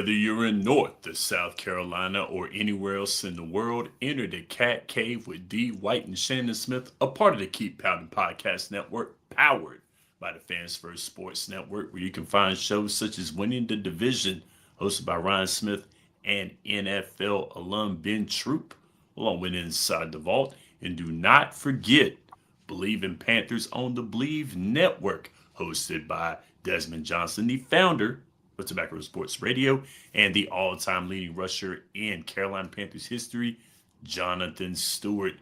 Whether you're in North or South Carolina or anywhere else in the world, enter the Cat Cave with D. White and Shannon Smith, a part of the Keep Pounding Podcast Network, powered by the Fans First Sports Network, where you can find shows such as Winning the Division, hosted by Ryan Smith and NFL alum Ben Troop, along with Inside the Vault. And do not forget, Believe in Panthers on the Believe Network, hosted by Desmond Johnson, the founder of Tobacco Sports Radio and the all-time leading rusher in Carolina Panthers history, Jonathan Stewart.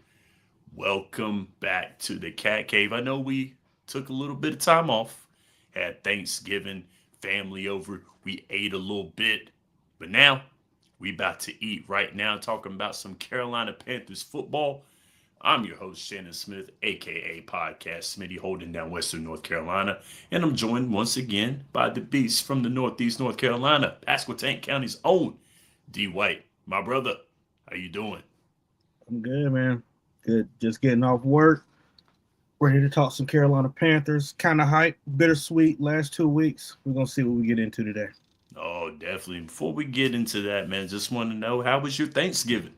Welcome back to the Cat Cave. I know we took a little bit of time off, had Thanksgiving, family over, we ate a little bit, but now we about to eat right now, talking about some Carolina Panthers football. I'm your host, Shannon Smith, aka Podcast Smitty, holding down Western North Carolina. And I'm joined once again by the beast from the Northeast North Carolina, Pasquotank County's own D. White. My brother, how you doing? I'm good, man. Good. Just getting off work. Ready to talk some Carolina Panthers. Kind of hype, bittersweet last 2 weeks. We're going to see what we get into today. Oh, definitely. Before we get into that, man, just want to know, how was your Thanksgiving?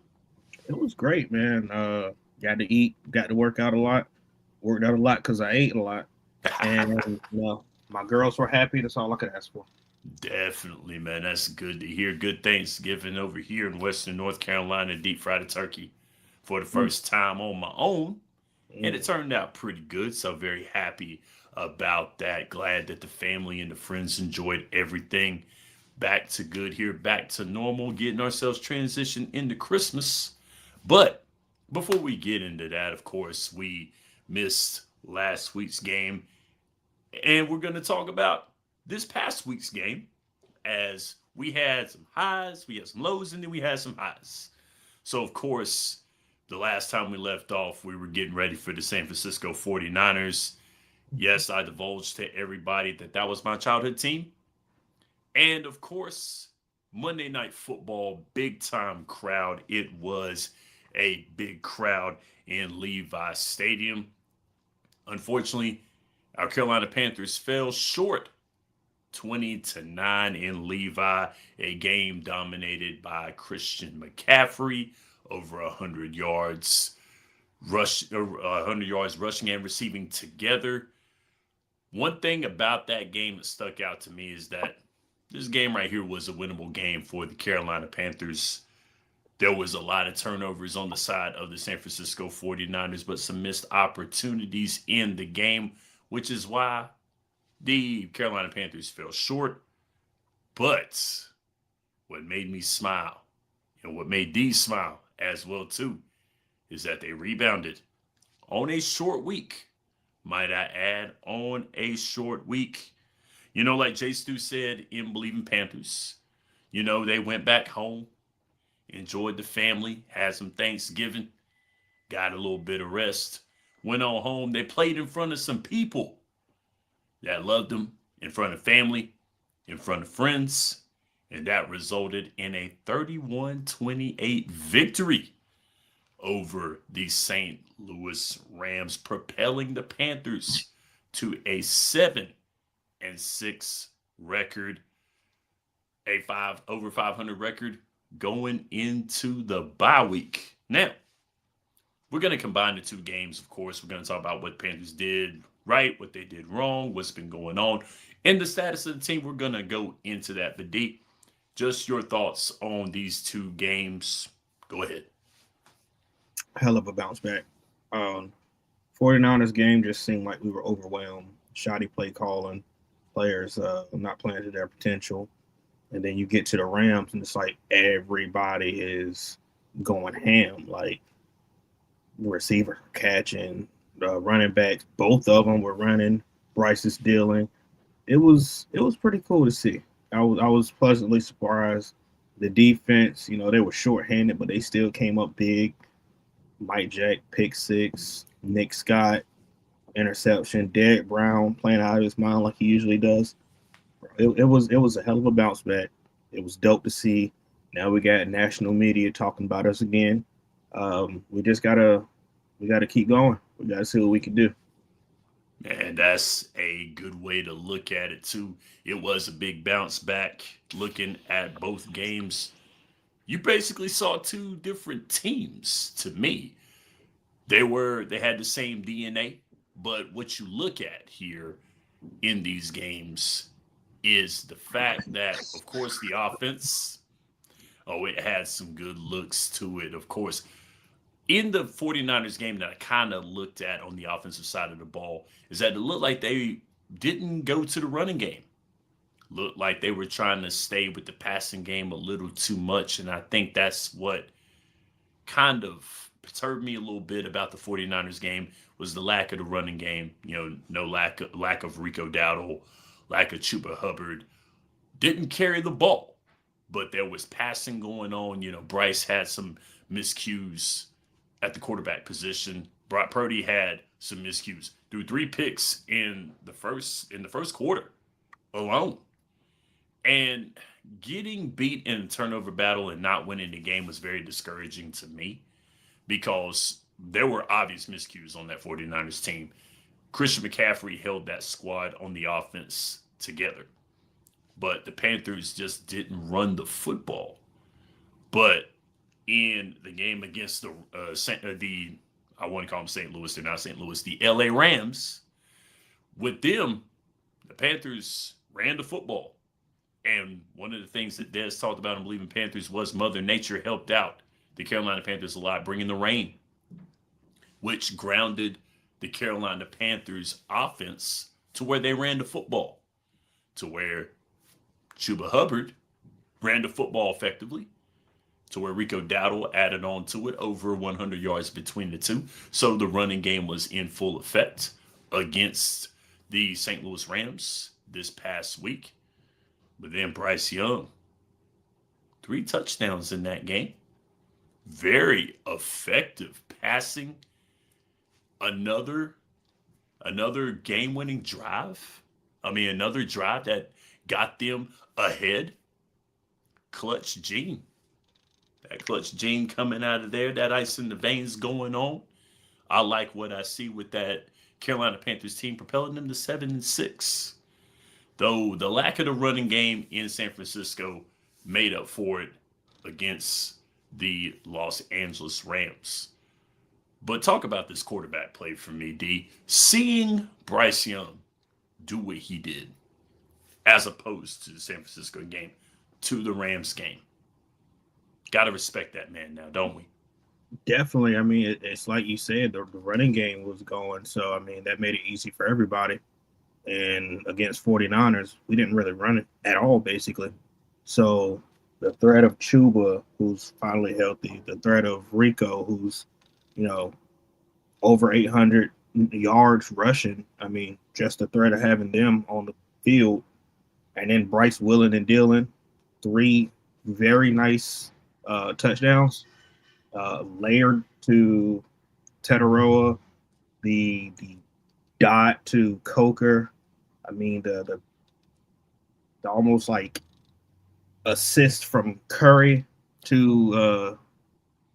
It was great, man. Got to eat, got to work out a lot. Worked out a lot because I ate a lot. And, my girls were happy. That's all I could ask for. Definitely, man. That's good to hear. Good Thanksgiving over here in Western North Carolina. Deep fried a turkey for the Mm, first time on my own. And it mm. turned out pretty good. So very happy about that. Glad that the family and the friends enjoyed everything. Back to good here, back to normal, getting ourselves transitioned into Christmas. But before we get into that, of course, we missed last week's game. And we're going to talk about this past week's game, as we had some highs, we had some lows, and then we had some highs. So, of course, the last time we left off, we were getting ready for the San Francisco 49ers. Yes, I divulged to everybody that that was my childhood team. And, of course, Monday Night Football, big time crowd. It was a big crowd in Levi Stadium. Unfortunately, our Carolina Panthers fell short 20-9 in Levi, a game dominated by Christian McCaffrey, over 100 yards 100 yards rushing and receiving together. One thing about that game that stuck out to me is that this game right here was a winnable game for the Carolina Panthers. There was a lot of turnovers on the side of the San Francisco 49ers, but some missed opportunities in the game, which is why the Carolina Panthers fell short. But what made me smile, and what made D smile as well too, is that they rebounded on a short week. Might I add, on a short week. Like Jay Stu said in Believing Panthers, they went back home, enjoyed the family, had some Thanksgiving, got a little bit of rest, went on home. They played in front of some people that loved them, in front of family, in front of friends, and that resulted in a 31-28 victory over the St. Louis Rams, propelling the Panthers to a 7-6 record, a over 500 record going into the bye week. Now, we're going to combine the two games, of course. We're going to talk about what Panthers did right, what they did wrong, what's been going on, and the status of the team. We're going to go into that. But D, just your thoughts on these two games. Go ahead. Hell of a bounce back. Um, 49ers game just seemed like we were overwhelmed. Shoddy play calling, players not playing to their potential. And then you get to the Rams, and it's like everybody is going ham. Like, receiver catching, running backs, both of them were running. Bryce is dealing. It was pretty cool to see. I was pleasantly surprised. The defense, they were shorthanded, but they still came up big. Mike Jack pick six, Nick Scott interception, Derek Brown playing out of his mind like he usually does. It was a hell of a bounce back. It was dope to see. Now we got national media talking about us again. We just gotta keep going. We gotta see what we can do. And that's a good way to look at it too. It was a big bounce back. Looking at both games, you basically saw two different teams to me. They had the same DNA, but what you look at here in these games is the fact that, of course, the offense, oh, it had some good looks to it. Of course, in the 49ers game that I kind of looked at on the offensive side of the ball is that it looked like they didn't go to the running game. Looked like they were trying to stay with the passing game a little too much. And I think that's what kind of perturbed me a little bit about the 49ers game was the lack of the running game. No lack of Rico Dowdle, lack of Chuba Hubbard. Didn't carry the ball, but there was passing going on. Bryce had some miscues at the quarterback position. Brock Purdy had some miscues. Threw 3 picks in the first quarter alone. And getting beat in a turnover battle and not winning the game was very discouraging to me because there were obvious miscues on that 49ers team. Christian McCaffrey held that squad on the offense together, but the Panthers just didn't run the football. But in the game against the I want to call them St. Louis, they're not St. Louis, the LA Rams, with them, the Panthers ran the football. And one of the things that Des talked about in Believing Panthers was Mother Nature helped out the Carolina Panthers a lot, bringing the rain, which grounded the Carolina Panthers offense to where they ran the football, to where Chuba Hubbard ran the football effectively, to where Rico Dowdle added on to it over 100 yards between the two. So the running game was in full effect against the St. Louis Rams this past week. But then Bryce Young, 3 touchdowns in that game. Very effective passing. Another another game-winning drive. I mean, another drive that got them ahead. Clutch Gene. That clutch Gene coming out of there. That ice in the veins going on. I like what I see with that Carolina Panthers team propelling them to 7-6. Though the lack of the running game in San Francisco made up for it against the Los Angeles Rams. But talk about this quarterback play for me, D. Seeing Bryce Young do what he did, as opposed to the San Francisco game, to the Rams game. Got to respect that man now, don't we? Definitely. I mean, it's like you said, the running game was going. So, I mean, that made it easy for everybody. And against 49ers, we didn't really run it at all, basically. So, the threat of Chuba, who's finally healthy, the threat of Rico, who's, you know, over 800 yards rushing. I mean, just the threat of having them on the field. And then Bryce, Willen, and Dillon, three very nice touchdowns, layered to Tetaroa, the dot to Coker. I mean, the almost like assist from Curry to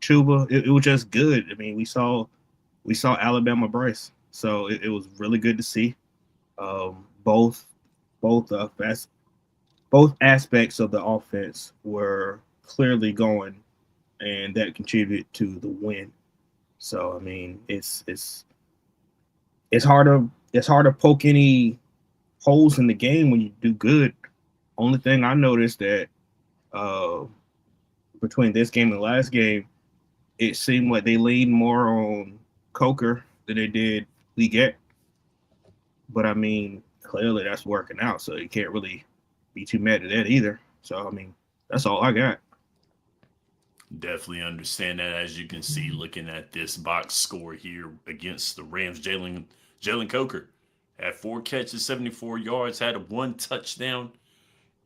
Chuba. It was just good. I mean, we saw Alabama Bryce, so it was really good to see. Both both both aspects of the offense were clearly going, and that contributed to the win. So I mean, it's hard to poke any holes in the game when you do good. Only thing I noticed that uh, between this game and the last game, it seemed like they leaned more on Coker than they did Leggett. But I mean, clearly that's working out, so you can't really be too mad at that either. So I mean, that's all I got. Definitely understand that. As you can see, looking at this box score here against the Rams, Jalen Coker had 4 catches, 74 yards, had a 1 touchdown.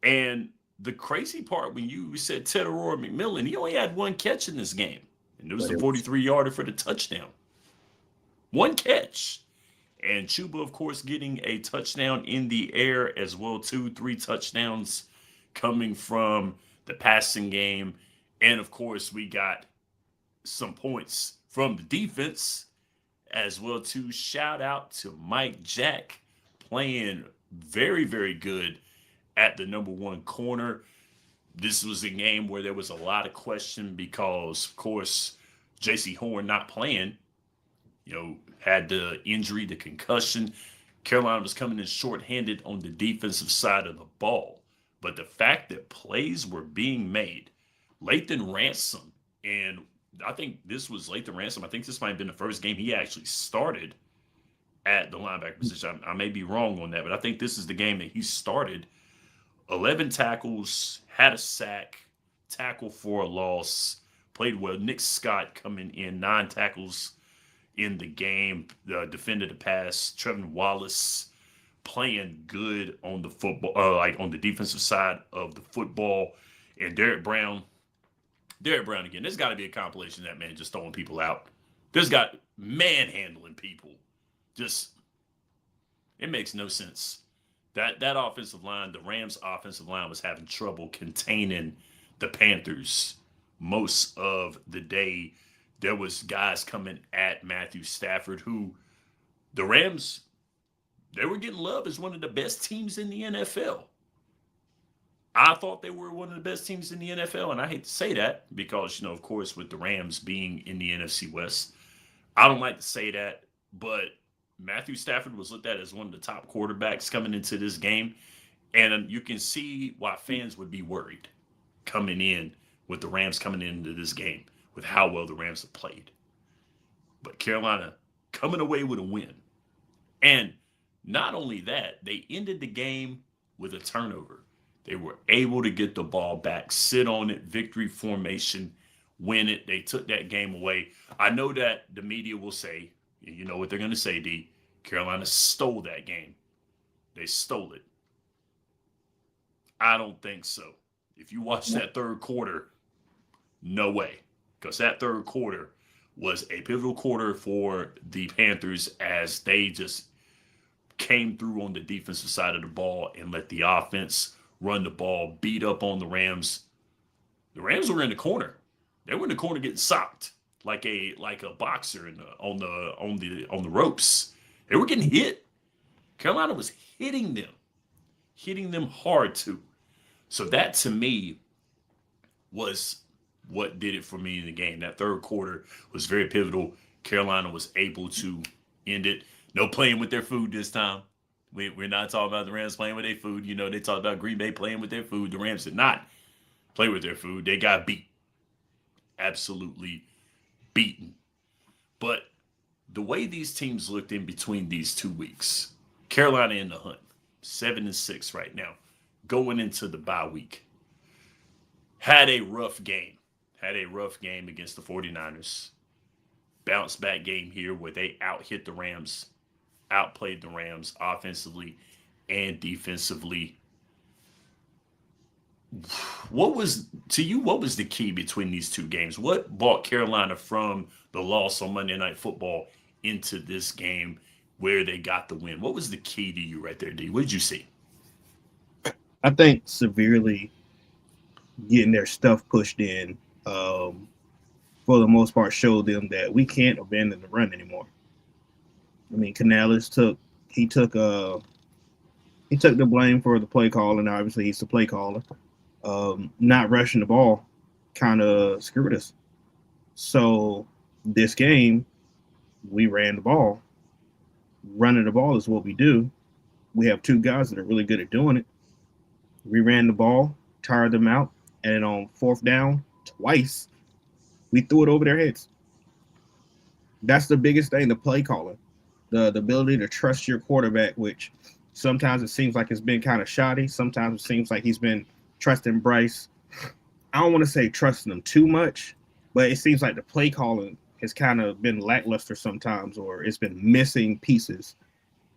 And the crazy part, when you said Tedoror McMillan, he only had 1 catch in this game, and it was But a it was 43-yarder for the touchdown. 1 catch. And Chuba, of course, getting a touchdown in the air as well, too. 3 touchdowns coming from the passing game. And, of course, we got some points from the defense as well too. Shout out to Mike Jack playing very, very good at the number one corner. This was a game where there was a lot of question because, of course, J.C. Horn not playing, had the injury, the concussion. Carolina was coming in shorthanded on the defensive side of the ball. But the fact that plays were being made, Lathan Ransom, and I think this was Lathan Ransom. I think this might have been the first game he actually started at the linebacker position. I may be wrong on that, but I think this is the game that he started. 11 tackles, had a sack, tackle for a loss, played well. Nick Scott coming in, 9 tackles in the game, defended the pass. Trevin Wallace playing good on the football, like on the defensive side of the football. And Derek Brown again. There's got to be a compilation of that man just throwing people out. There's got manhandling people. Just, it makes no sense. That offensive line, the Rams' offensive line, was having trouble containing the Panthers most of the day. There was guys coming at Matthew Stafford who the Rams, they were getting love as one of the best teams in the NFL. I thought they were one of the best teams in the NFL, and I hate to say that because, of course, with the Rams being in the NFC West, I don't like to say that, but Matthew Stafford was looked at as one of the top quarterbacks coming into this game, and you can see why fans would be worried coming in with the Rams coming into this game with how well the Rams have played. But Carolina coming away with a win. And not only that, they ended the game with a turnover. They were able to get the ball back, sit on it, victory formation, win it. They took that game away. I know that the media will say, you know what they're going to say, D, Carolina stole that game. They stole it. I don't think so. If you watch that third quarter, no way. Because that third quarter was a pivotal quarter for the Panthers as they just came through on the defensive side of the ball and let the offense run the ball, beat up on the Rams. The Rams were in the corner. They were in the corner getting socked like a boxer on the ropes. They were getting hit. Carolina was hitting them hard too. So that to me was what did it for me in the game. That third quarter was very pivotal. Carolina was able to end it. No playing with their food this time. We're not talking about the Rams playing with their food. They talked about Green Bay playing with their food. The Rams did not play with their food. They got beat. Absolutely beaten. But the way these teams looked in between these 2 weeks, Carolina in the hunt, 7-6 right now, going into the bye week, had a rough game against the 49ers. Bounce back game here where they out-hit the Rams, outplayed the Rams offensively and defensively. What was the key between these two games? What brought Carolina from the loss on Monday Night Football into this game where they got the win? What was the key to you right there, D? What did you see? I think severely getting their stuff pushed in, for the most part, showed them that we can't abandon the run anymore. I mean, Canales took the blame for the play call, and obviously he's the play caller. Not rushing the ball kind of screwed us. So this game, we ran the ball. Running the ball is what we do. We have two guys that are really good at doing it. We ran the ball, tired them out, and on fourth down, twice, we threw it over their heads. That's the biggest thing, the play calling. The ability to trust your quarterback, which sometimes it seems like it's been kind of shoddy. Sometimes it seems like he's been trusting Bryce. I don't want to say trusting him too much, but it seems like the play calling has kind of been lackluster sometimes, or it's been missing pieces.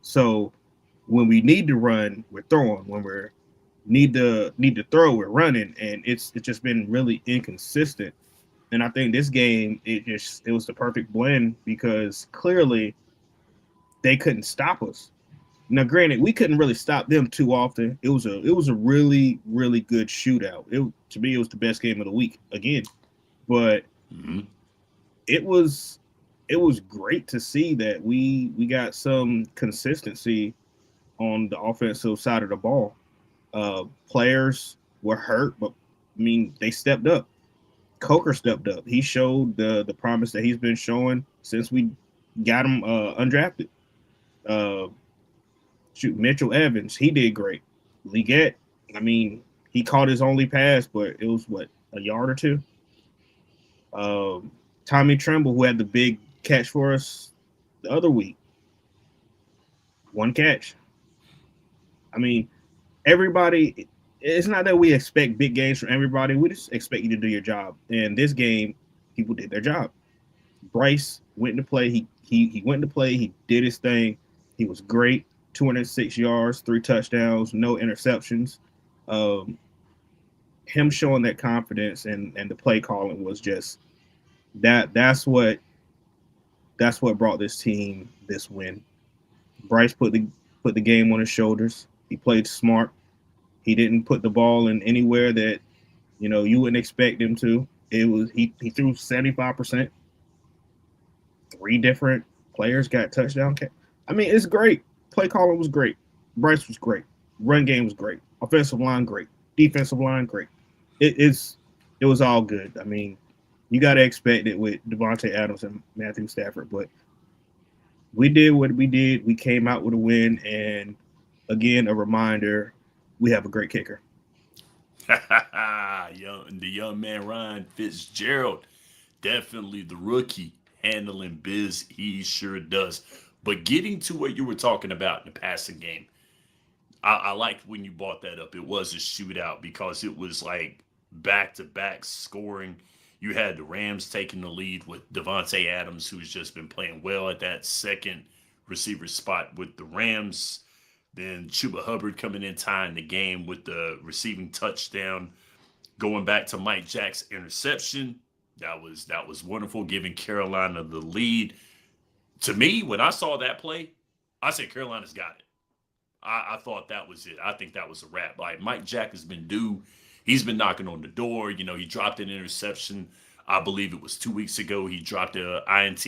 So when we need to run, we're throwing. When we need to throw, we're running, and it's just been really inconsistent. And I think this game, it was the perfect blend because clearly they couldn't stop us. Now, granted, we couldn't really stop them too often. It was a really, really good shootout. To me, it was the best game of the week again. But it was it was great to see that we got some consistency on the offensive side of the ball. Players were hurt, but I mean they stepped up. Coker stepped up. He showed the promise that he's been showing since we got him undrafted. Uh, Shoot, Mitchell Evans, he did great. Leggett, I mean, he caught his only pass, but it was what, a yard or two. Tommy Tremble, who had the big catch for us the other week, one catch. I mean, everybody. It's not that we expect big games from everybody. We just expect you to do your job. And this game, people did their job. Bryce went to play. He went to play. He did his thing. He was great. 206 yards, 3 touchdowns, no interceptions. Um, Him showing that confidence and the play calling was just that. That's what brought this team this win. Bryce put the game on his shoulders. He played smart. He didn't put the ball in anywhere that you wouldn't expect him to. It was he threw 75%. 3 different players got touchdown. I mean, it's great. Play calling was great. Bryce was great. Run game was great. Offensive line great. Defensive line great. It was all good. I mean, you got to expect it with Devontae Adams and Matthew Stafford, but we did what we did. We came out with a win, and again, a reminder: we have a great kicker. The young man Ryan Fitzgerald, definitely the rookie handling biz. He sure does. But getting to what you were talking about in the passing game, I liked when you brought that up. It was a shootout because it was like back to back scoring. You had the Rams taking the lead with Devontae Adams, who's just been playing well at that second receiver spot with the Rams. Then Chuba Hubbard coming in tying the game with the receiving touchdown. Going back to Mike Jack's interception, that was wonderful, giving Carolina the lead. To me, when I saw that play, I said Carolina's got it. I thought that was it. I think that was a wrap. Like Mike Jack has been due. He's been knocking on the door. He dropped an interception. I believe it was 2 weeks ago. He dropped a INT.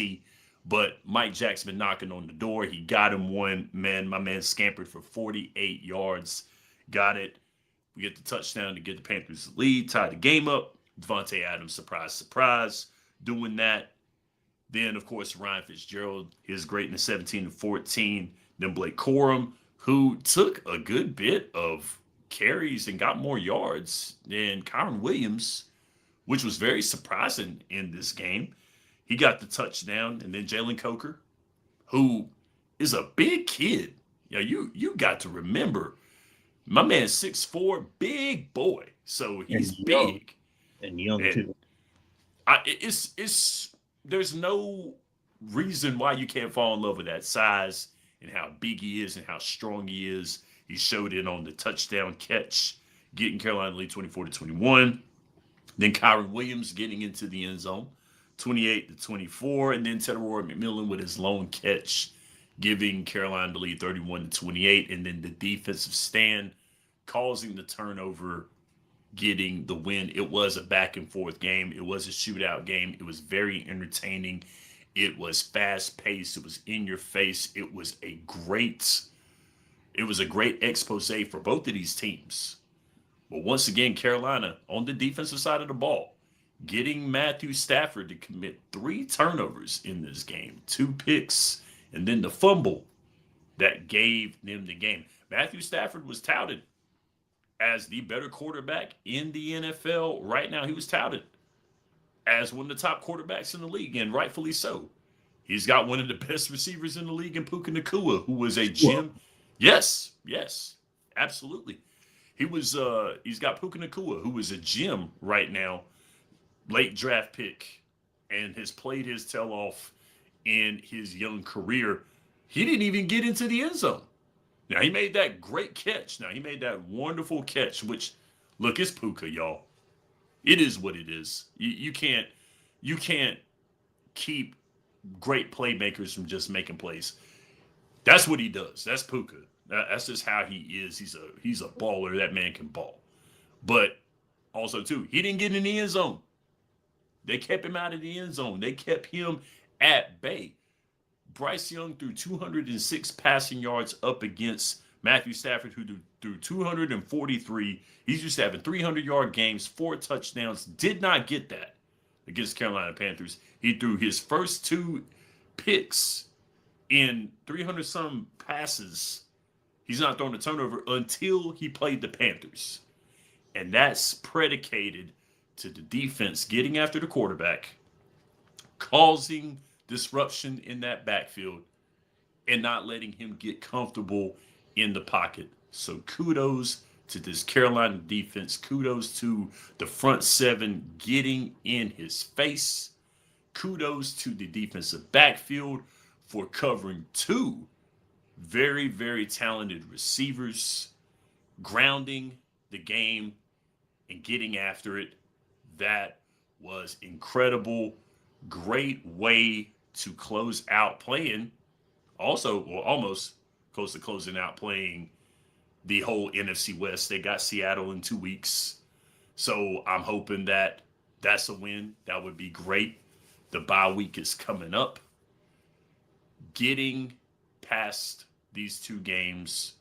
But Mike Jack's been knocking on the door. He got him one. Man, my man scampered for 48 yards. Got it. We get the touchdown to get the Panthers the lead, tie the game up. Devontae Adams, surprise, surprise, doing that. Then, of course, Ryan Fitzgerald, his greatness, 17-14. Then Blake Corum, who took a good bit of carries and got more yards than Kyron Williams, which was very surprising in this game. He got the touchdown. And then Jalen Coker, who is a big kid. You got to remember, my man's 6'4", big boy. So he's big. And young, too. There's no reason why you can't fall in love with that size and how big he is and how strong he is. He showed it on the touchdown catch, getting Carolina lead 24-21. Then Kyron Williams getting into the end zone, 28-24. And then Tedroy McMillan with his lone catch, giving Carolina the lead 31-28. And then the defensive stand causing the turnover, getting the win. It was a back and forth game. It was a shootout game. It was very entertaining. It was fast paced. It was in your face. It was a great expose for both of these teams. But once again, Carolina on the defensive side of the ball, getting Matthew Stafford to commit 3 turnovers in this game, 2 picks, and then the fumble that gave them the game. Matthew Stafford was touted as the better quarterback in the NFL right now. He was touted as one of the top quarterbacks in the league, and rightfully so. He's got one of the best receivers in the league in Puka Nacua, who was a gem. Yes, absolutely. He's got Puka Nacua, who is a gem right now, late draft pick, and has played his tail off in his young career. He didn't even get into the end zone. Now, he made that great catch. Now, he made that wonderful catch, which, look, it's Puka, y'all. It is what it is. You can't keep great playmakers from just making plays. That's what he does. That's Puka. That's just how he is. He's a baller. That man can ball. But also, too, he didn't get in the end zone. They kept him out of the end zone. They kept him at bay. Bryce Young threw 206 passing yards up against Matthew Stafford, who threw 243. He's used to having 300-yard games, 4 touchdowns. Did not get that against Carolina Panthers. He threw his first 2 picks in 300-some passes. He's not throwing a turnover until he played the Panthers. And that's predicated to the defense getting after the quarterback, causing disruption in that backfield, and not letting him get comfortable in the pocket. So kudos to this Carolina defense. Kudos to the front 7 getting in his face. Kudos to the defensive backfield for covering 2 very, very talented receivers, grounding the game and getting after it. That was incredible. Great way to close out playing. Also, or almost close to closing out playing the whole NFC West. They got Seattle in 2 weeks. So I'm hoping that that's a win. That would be great. The bye week is coming up. Getting past these 2 games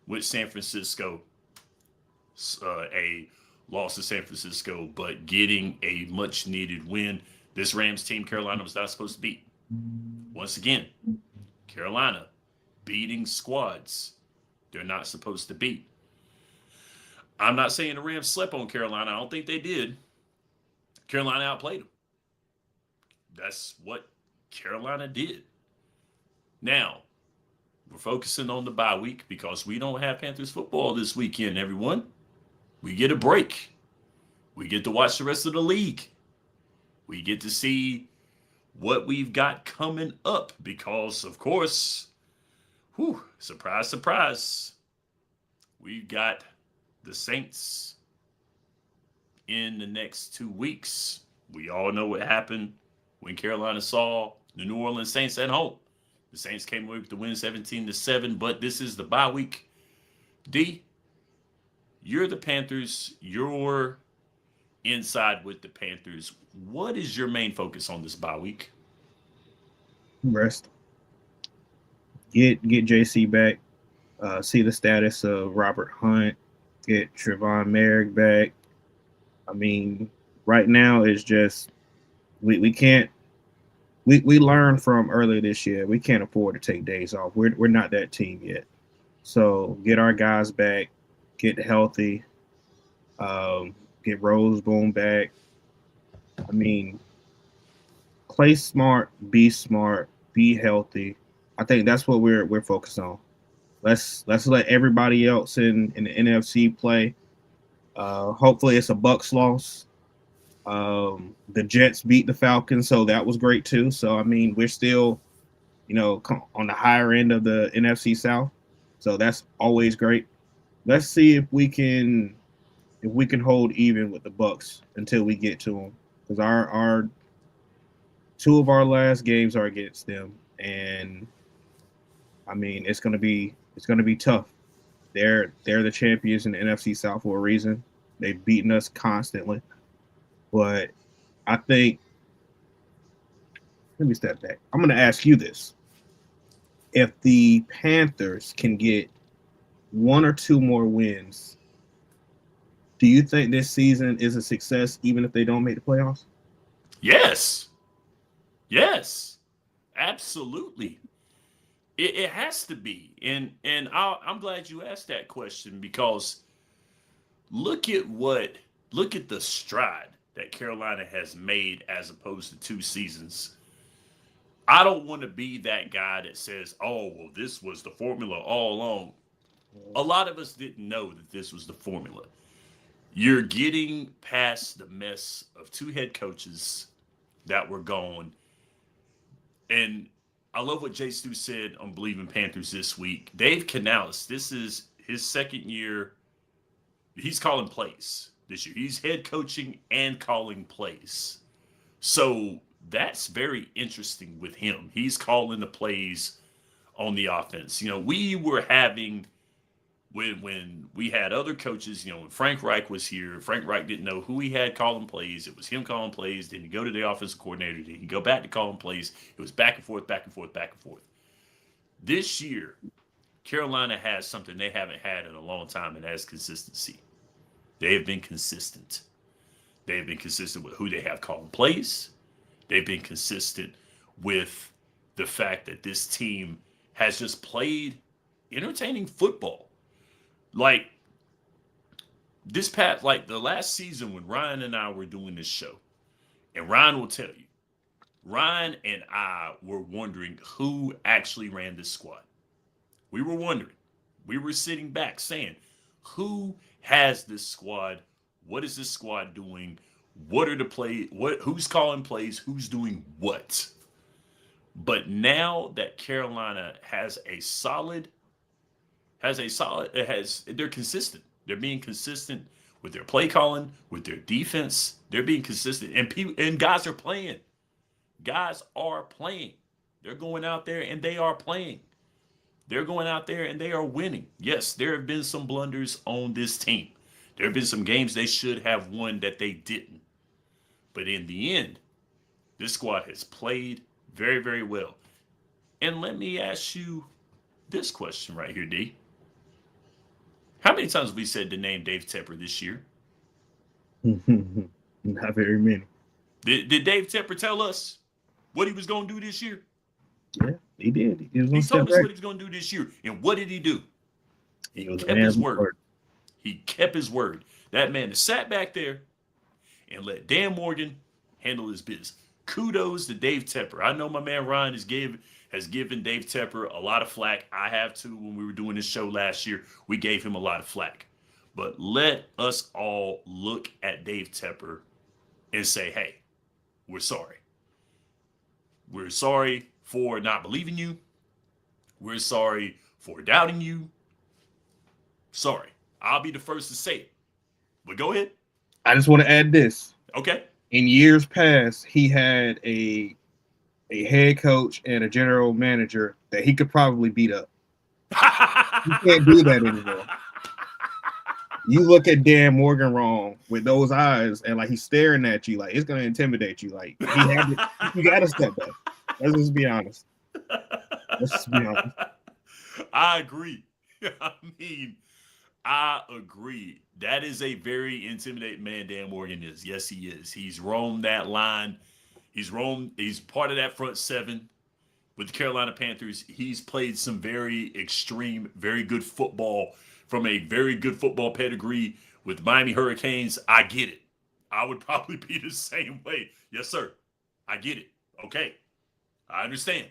with San Francisco, a loss to San Francisco, but getting a much needed win. This Rams team, Carolina was not supposed to beat. Once again, Carolina beating squads they're not supposed to beat. I'm not saying the Rams slept on Carolina. I don't think they did. Carolina outplayed them. That's what Carolina did. Now, we're focusing on the bye week because we don't have Panthers football this weekend, everyone. We get a break. We get to watch the rest of the league. We get to see what we've got coming up because, of course, surprise, surprise, we've got the Saints in the next 2 weeks. We all know what happened when Carolina saw the New Orleans Saints at home. The Saints came away with the win 17-7, but this is the bye week. D, you're the Panthers. You're inside with the Panthers. What is your main focus on this bye week? Rest. Get JC back. See the status of Robert Hunt. Get Trevon Merrick back. I mean, right now it's just we can't. We learned from earlier this year. We can't afford to take days off. We're not that team yet. So get our guys back. Get healthy. Get Roseboom back. I mean, play smart, be healthy. I think that's what we're focused on. Let's let everybody else in the NFC play. Hopefully it's a Bucs loss. The Jets beat the Falcons, so that was great too. So I mean, we're still, on the higher end of the NFC South. So that's always great. Let's see if we can hold even with the Bucs until we get to them, because our 2 of our last games are against them, and I mean it's gonna be tough. They're the champions in the NFC South for a reason. They've beaten us constantly, but I think. Let me step back. I'm gonna ask you this: if the Panthers can get 1 or 2 more wins, do you think this season is a success even if they don't make the playoffs? Yes, absolutely. It has to be, and I'm glad you asked that question because look at the stride that Carolina has made as opposed to 2 seasons. I don't want to be that guy that says, "Oh, well, this was the formula all along." A lot of us didn't know that this was the formula. You're getting past the mess of 2 head coaches that were gone. And I love what Jay Stu said on Believe in Panthers this week. Dave Canales, this is his second year. He's calling plays this year. He's head coaching and calling plays. So that's very interesting with him. He's calling the plays on the offense. We were having when we had other coaches, when Frank Reich was here, Frank Reich didn't know who he had calling plays. It was him calling plays. Then you go to the offensive coordinator. Then you go back to calling plays. It was back and forth, back and forth, back and forth. This year, Carolina has something they haven't had in a long time, and that's consistency. They have been consistent. They have been consistent with who they have calling plays. They've been consistent with the fact that this team has just played entertaining football. Like like the last season when Ryan and I were doing this show, and Ryan will tell you, Ryan and I were wondering who actually ran this squad. We were wondering. We were sitting back saying, who has this squad? What is this squad doing? What are the plays? Who's calling plays? Who's doing what? But now that Carolina they're consistent. They're being consistent with their play calling, with their defense. They're being consistent, and guys are playing. Guys are playing. They're going out there and they are playing. They're going out there and they are winning. Yes, there have been some blunders on this team. There have been some games they should have won that they didn't. But in the end, this squad has played very, very well. And let me ask you this question right here, D. How many times have we said the name Dave Tepper this year? Not very many. Did Dave Tepper tell us what he was going to do this year? Yeah, he did. He told us what he was going to do this year. And what did he do? He kept his word. He kept his word. That man sat back there and let Dan Morgan handle his business. Kudos to Dave Tepper. I know my man Ryan has given Dave Tepper a lot of flack. I have too. When we were doing this show last year, we gave him a lot of flack. But let us all look at Dave Tepper and say, hey, we're sorry. We're sorry for not believing you. We're sorry for doubting you. Sorry. I'll be the first to say it. But go ahead. I just want to add this. Okay. In years past, he had a head coach and a general manager that he could probably beat up. You can't do that anymore. You look at Dan Morgan wrong with those eyes, and like he's staring at you, like it's gonna intimidate you. Like you gotta step back. Let's just be honest. I agree. I agree. That is a very intimidating man, Dan Morgan is. Yes, he is. He's roamed that line. He's part of that front seven with the Carolina Panthers. He's played some very extreme, very good football from a very good football pedigree with Miami Hurricanes. I get it. I would probably be the same way. Yes, sir. I get it. Okay. I understand.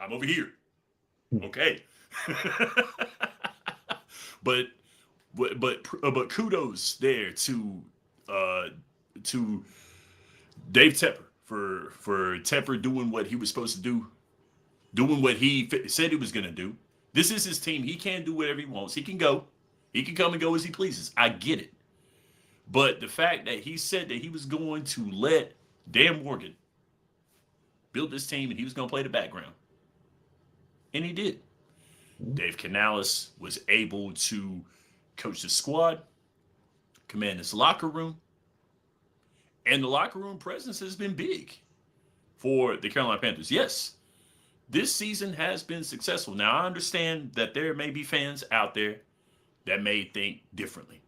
I'm over here. Okay. But kudos there to Dave Tepper for Tepper doing what he was supposed to do, doing what he said he was going to do. This is his team. He can do whatever he wants. He can go. He can come and go as he pleases. I get it. But the fact that he said that he was going to let Dan Morgan build this team and he was going to play the background, and he did. Dave Canales was able to coach the squad, command his locker room, and the locker room presence has been big for the Carolina Panthers. Yes, this season has been successful. Now, I understand that there may be fans out there that may think differently.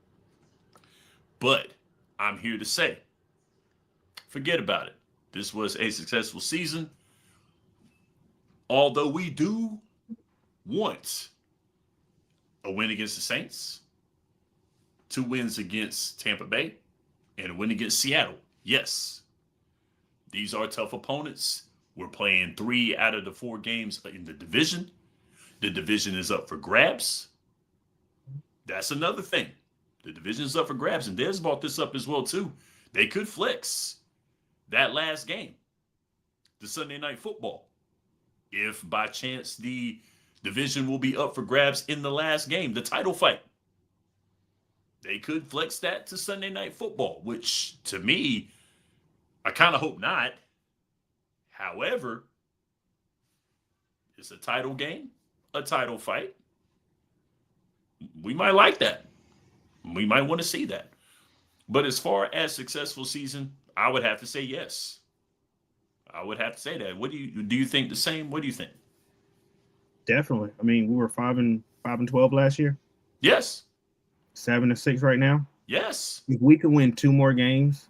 But I'm here to say, forget about it. This was a successful season. Although we do want a win against the Saints, 2 wins against Tampa Bay, and a win against Seattle. Yes, these are tough opponents. We're playing 3 out of the 4 games in the division. The division is up for grabs. That's another thing. The division is up for grabs, and Dez brought this up as well, too. They could flex that last game, the Sunday Night Football, if by chance the division will be up for grabs in the last game, the title fight. They could flex that to Sunday Night Football, which to me, I kind of hope not. However, it's a title game, a title fight. We might like that. We might want to see that. But as far as successful season, I would have to say yes. I would have to say that. What do you think the same? What do you think? Definitely. I mean, we were 5-12 last year, Yes. 7-6 right now. Yes. If we can win 2 more games,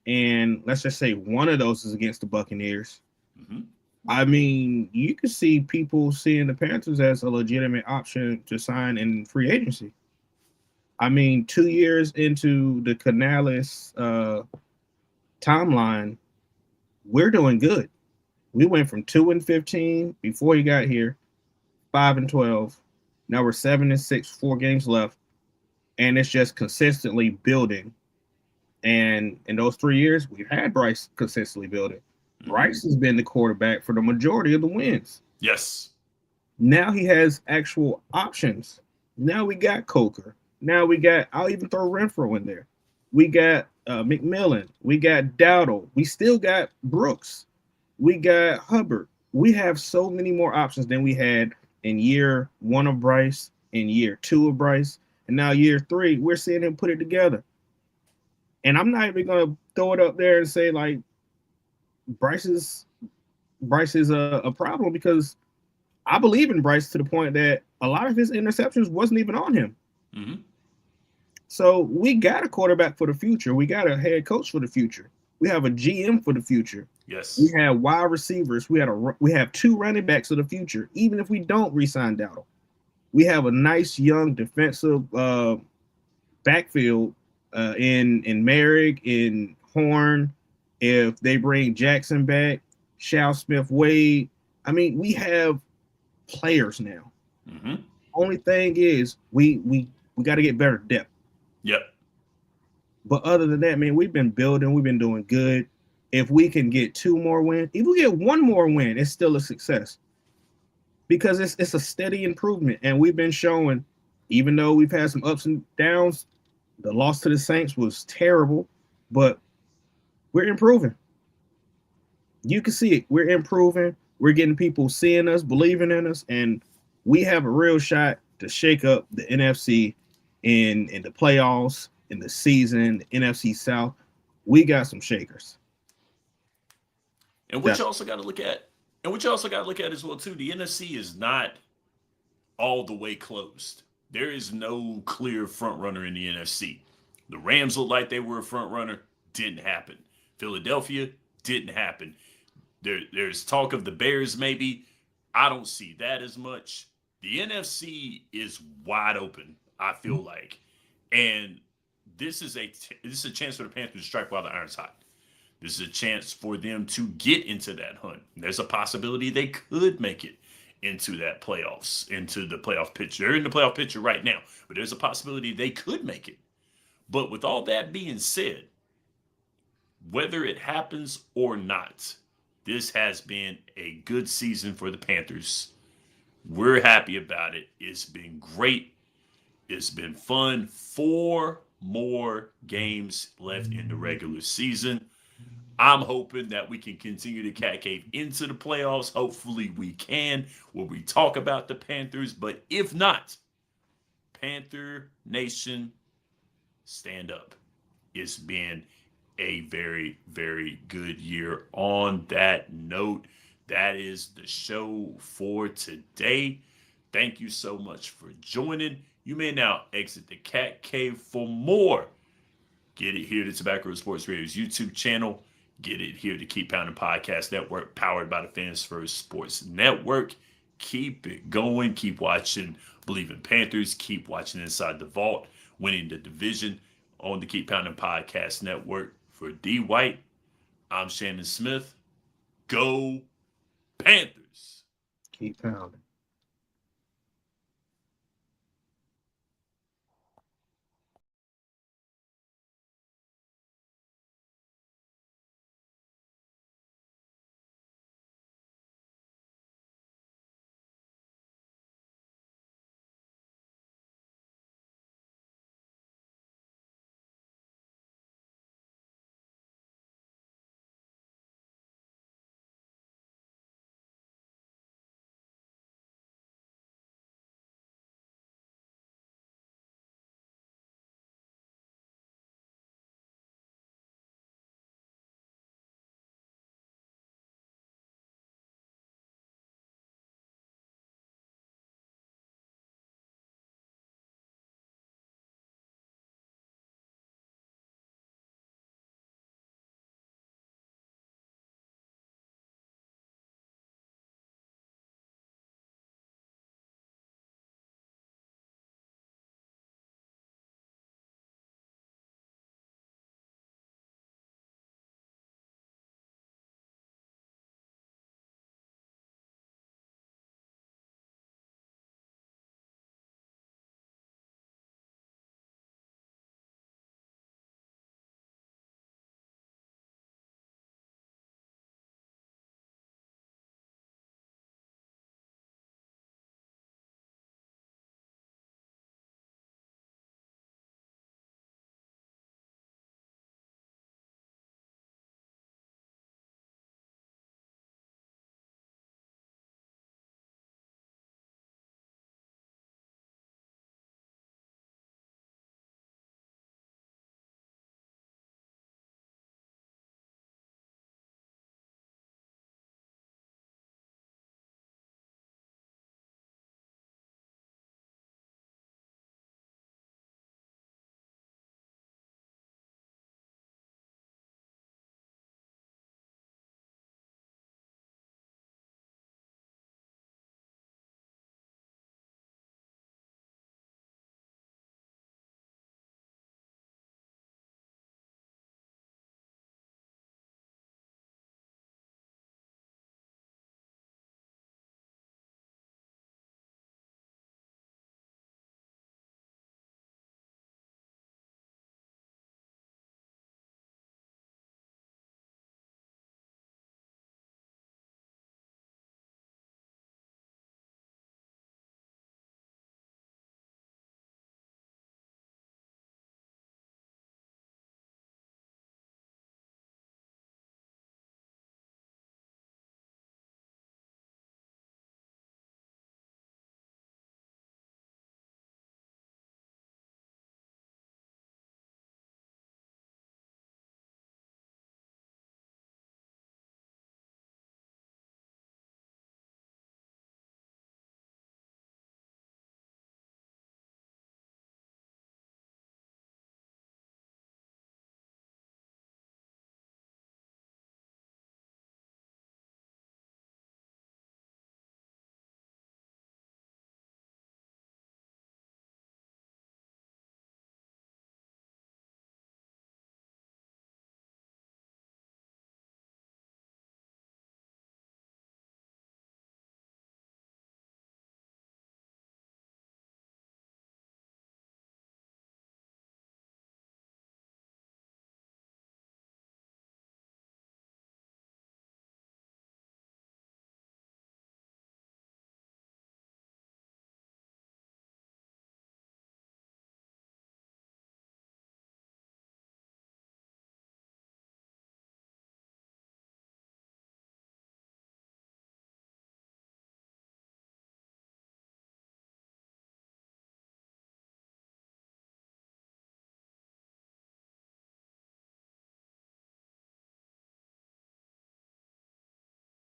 and let's just say one of those is against the Buccaneers, Mm-hmm. I mean, you could see people seeing the Panthers as a legitimate option to sign in free agency. I mean, 2 years into the Canales timeline, we're doing good. We went from 2-15 before he got here, 5-12. Now we're 7-6, 4 games left, and it's just consistently building. And in those 3 years, we've had Bryce consistently building. Mm-hmm. Bryce has been the quarterback for the majority of the wins. Yes. Now he has actual options. Now we got Coker. Now we got, I'll even throw Renfro in there. We got McMillan. We got Dowdle. We still got Brooks. We got Hubbard. We have so many more options than we had in year 1 of Bryce, in year 2 of Bryce, and now year 3. We're seeing him put it together. And I'm not even gonna throw it up there and say like Bryce is a problem, because I believe in Bryce to the point that a lot of his interceptions wasn't even on him. Mm-hmm. So we got a quarterback for the future. We got a head coach for the future. We have a GM for the future. Yes. We have wide receivers. We have 2 running backs of the future. Even if we don't re-sign Dowdle, we have a nice young defensive backfield in Merrick, in Horn. If they bring Jackson back, Shao Smith Wade. I mean, we have players now. Mm-hmm. Only thing is we got to get better depth. Yep. But other than that, man, we've been building. We've been doing good. If we can get 2 more wins, if we get 1 more win, it's still a success, because it's a steady improvement. And we've been showing, even though we've had some ups and downs, the loss to the Saints was terrible, but we're improving. You can see it. We're improving. We're getting people seeing us, believing in us, and we have a real shot to shake up the NFC in the playoffs, in the season, the NFC South. We got some shakers. And what you also got to look at, as well too, the NFC is not all the way closed. There is no clear front runner in the NFC. The Rams looked like they were a front runner. Didn't happen. Philadelphia didn't happen. There's talk of the Bears maybe. I don't see that as much. The NFC is wide open, I feel like. And this is a chance for the Panthers to strike while the iron's hot. This is a chance for them to get into that hunt. There's a possibility they could make it into that playoffs, into the playoff picture. They're in the playoff picture right now, but there's a possibility they could make it. But with all that being said, whether it happens or not, this has been a good season for the Panthers. We're happy about it. It's been great. It's been fun. 4 more games left in the regular season. I'm hoping that we can continue to cat cave into the playoffs. Hopefully we can, where we talk about the Panthers. But if not, Panther Nation, stand up. It's been a very, very good year. On that note, that is the show for today. Thank you so much for joining. You may now exit the Cat Cave for more. Get it here to Tobacco Sports Radio's YouTube channel. Get it here to Keep Pounding Podcast Network, powered by the Fans First Sports Network. Keep it going. Keep watching Believe in Panthers. Keep watching Inside the Vault, winning the division on the Keep Pounding Podcast Network. For D. White, I'm Shannon Smith. Go Panthers. Keep pounding.